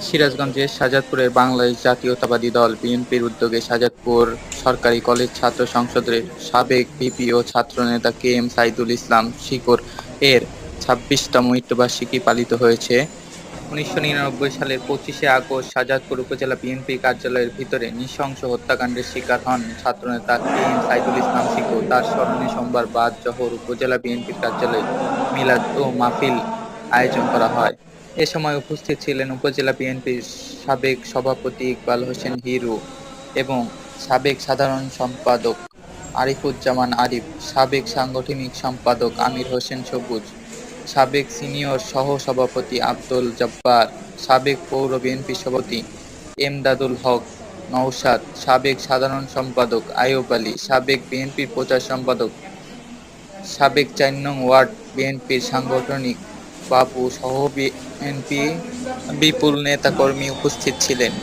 সিরাজগঞ্জের শাহজাদপুরের বাংলাদেশ জাতীয়তাবাদী দল বিএনপির উদ্যোগে শাহজাদপুর সরকারি কলেজ ছাত্র সংসদের সাবেক ভিপি ও ছাত্রনেতা কে এম সাইদুল ইসলাম শিকোর এর ২৬তম মৃত্যুবার্ষিকী পালিত হয়েছে। ১৯৯৯ সালের ২৫শে আগস্ট শাহজাদপুর উপজেলা বিএনপি কার্যালয়ের ভিতরে নৃশংস হত্যাকাণ্ডের শিকার হন ছাত্রনেতা কে এম সাইদুল ইসলাম শিকো। তার স্মরণে সোমবার বাদ-জোহর উপজেলা বিএনপির কার্যালয়ে মিলাদ ও মাহফিল আয়োজন করা হয়। এ সময় উপস্থিত ছিলেন উপজেলা বিএনপির সাবেক সভাপতি ইকবাল হোসেন হিরু এবং সাবেক সাধারণ সম্পাদক আরিফুজ্জামান আরিফ, সাবেক সাংগঠনিক সম্পাদক আমির হোসেন সবুজ, সাবেক সিনিয়র সহ-সভাপতি আব্দুল জব্বার, সাবেক পৌর বিএনপি সভাপতি এমদাদুল হক নওশাদ, সাবেক সাধারণ সম্পাদক আইয়ুব আলী, সাবেক বিএনপির প্রচার সম্পাদক, সাবেক ৪ নং ওয়ার্ড বিএনপির সাংগঠনিক বাবু সহ বিএনপি বিপুল নেতাকর্মী উপস্থিত ছিলেন।